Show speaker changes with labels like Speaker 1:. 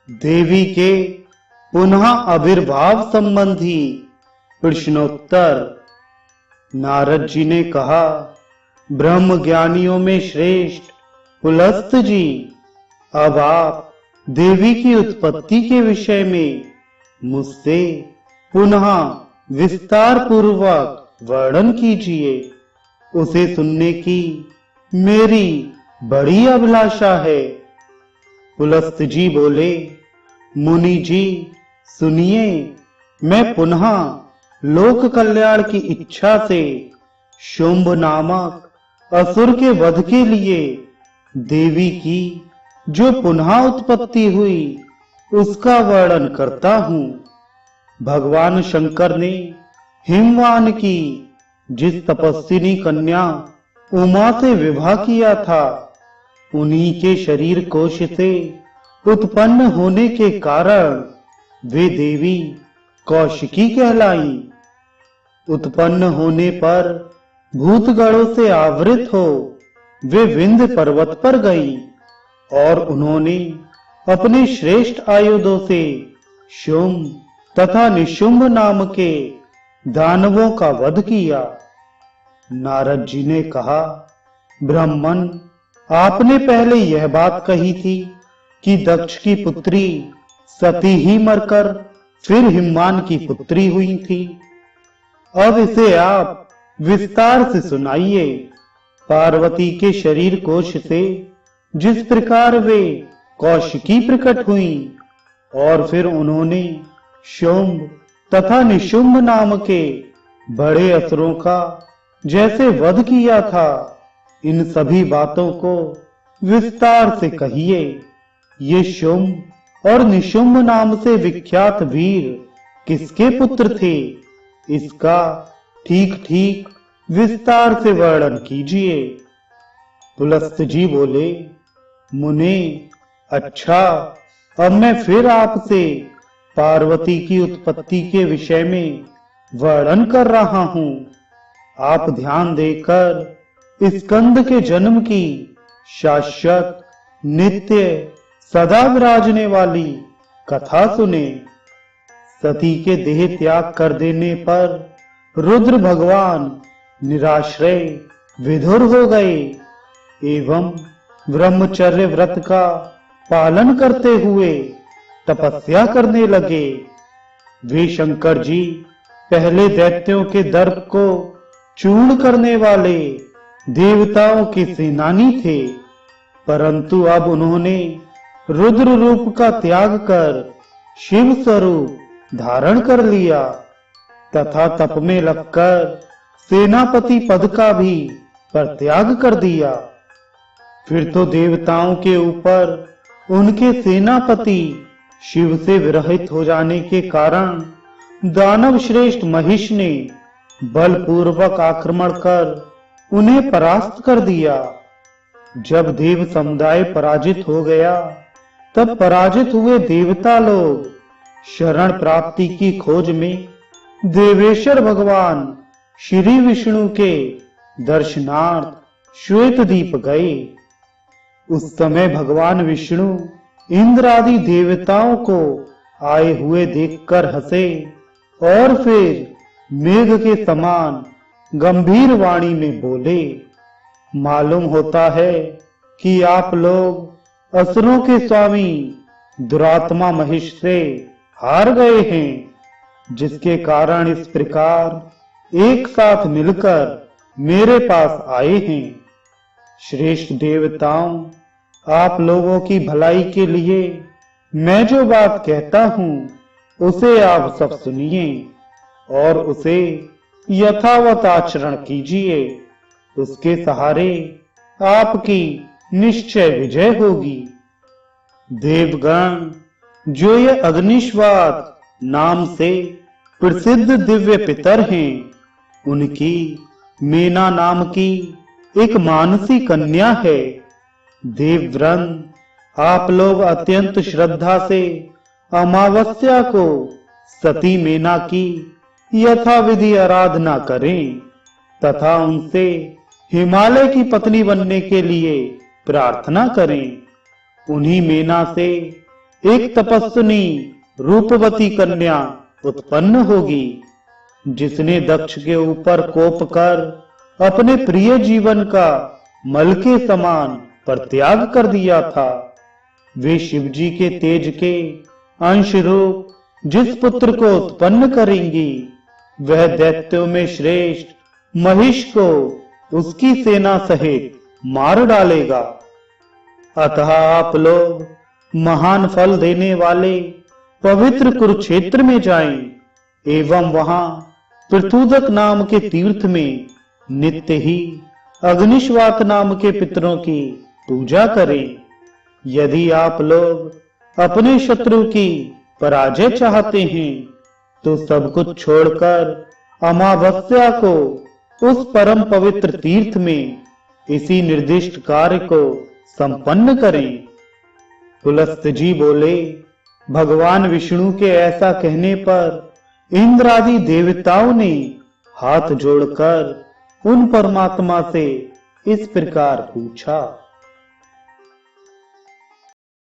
Speaker 1: देवी के पुनः आविर्भाव संबंधी प्रश्नोत्तर। नारद जी ने कहा, ब्रह्म ज्ञानियों में श्रेष्ठ पुलस्त जी, अब आप देवी की उत्पत्ति के विषय में मुझसे पुनः विस्तार पूर्वक वर्णन कीजिए। उसे सुनने की मेरी बड़ी अभिलाषा है। पुलस्त जी बोले, मुनि जी सुनिए, मैं पुनः लोक कल्याण की इच्छा से शुंभ नामक असुर के वध के लिए देवी की जो पुनः उत्पत्ति हुई उसका वर्णन करता हूँ। भगवान शंकर ने हिमवान की जिस तपस्विनी कन्या उमा से विवाह किया था, उन्हीं के शरीर कोश से उत्पन्न होने के कारण वे देवी कौशिकी कहलाईं। उत्पन्न होने पर भूतगणों से आवृत हो वे विंध्य पर्वत पर गईं और उन्होंने अपने श्रेष्ठ आयुधों से शुंभ तथा निशुंभ नाम के दानवों का वध किया। नारद जी ने कहा, ब्राह्मण, आपने पहले यह बात कही थी कि दक्ष की पुत्री सती ही मरकर फिर हिमवान की पुत्री हुई थी। अब इसे आप विस्तार से सुनाइए। पार्वती के शरीर कोश से जिस प्रकार वे कौशिकी प्रकट हुई और फिर उन्होंने शुंभ तथा निशुंभ नाम के बड़े असुरों का जैसे वध किया था, इन सभी बातों को विस्तार से कहिए। ये शुंभ और निशुंभ नाम से विख्यात वीर किसके पुत्र थे, इसका ठीक ठीक विस्तार से वर्णन कीजिए। पुलस्त जी बोले, मुने, अच्छा, अब मैं फिर आपसे पार्वती की उत्पत्ति के विषय में वर्णन कर रहा हूँ। आप ध्यान देकर स्कंद के जन्म की शाश्वत नित्य सदा विराजने वाली कथा सुने। सती के देह त्याग कर देने पर रुद्र भगवान निराश्रय विधुर हो गए एवं ब्रह्मचर्य व्रत का पालन करते हुए तपस्या करने लगे। वे शंकर जी पहले दैत्यों के दर्प को चूर्ण करने वाले देवताओं के सेनानी थे, परंतु अब उन्होंने रुद्र रूप का त्याग कर शिव स्वरूप धारण कर लिया तथा तप में लगकर सेनापति पद का भी परित्याग कर दिया। फिर तो देवताओं के ऊपर उनके सेनापति शिव से विरहित हो जाने के कारण दानव श्रेष्ठ महिष ने बलपूर्वक आक्रमण कर उन्हें परास्त कर दिया। जब देव समुदाय पराजित हो गया, तब पराजित हुए देवता लोग शरण प्राप्ति की खोज में देवेश्वर भगवान श्री विष्णु के दर्शनार्थ श्वेतद्वीप गए। उस समय भगवान विष्णु इंद्र आदि देवताओं को आए हुए देखकर हंसे और फिर मेघ के समान गंभीर वाणी में बोले, मालूम होता है कि आप लोग असुरों के स्वामी दुरात्मा महिष से हार गए हैं, जिसके कारण इस प्रकार एक साथ मिलकर मेरे पास आए हैं। श्रेष्ठ देवताओं, आप लोगों की भलाई के लिए मैं जो बात कहता हूँ उसे आप सब सुनिए और उसे यथावत आचरण कीजिए। उसके सहारे आपकी निश्चय विजय होगी। देवगण, जो ये अग्निश्वात नाम से प्रसिद्ध दिव्य पितर हैं, उनकी मेना नाम की एक मानसी कन्या है। देवव्रत, आप लोग अत्यंत श्रद्धा से अमावस्या को सती मेना की यथाविधि आराधना करें तथा उनसे हिमालय की पत्नी बनने के लिए प्रार्थना करें। उन्हीं मेना से एक तपस्विनी रूपवती कन्या उत्पन्न होगी, जिसने दक्ष के ऊपर कोप कर अपने प्रिय जीवन का मल के समान परित्याग कर दिया था। वे शिवजी के तेज के अंश रूप जिस पुत्र को उत्पन्न करेंगी, वह दैत्यों में श्रेष्ठ महिष को उसकी सेना सहित मार डालेगा। अतः आप लोग महान फल देने वाले पवित्र कुरुक्षेत्र में जाएं एवं वहां पृथुदक नाम के तीर्थ में नित्य ही अग्निश्वात नाम के पितरों की पूजा करें। यदि आप लोग अपने शत्रु की पराजय चाहते हैं तो सब कुछ छोड़कर अमावस्या को उस परम पवित्र तीर्थ में इसी निर्दिष्ट कार्य को संपन्न करें। पुलस्त जी बोले, भगवान विष्णु के ऐसा कहने पर इंद्र आदि देवताओं ने हाथ जोड़कर उन परमात्मा से इस प्रकार पूछा।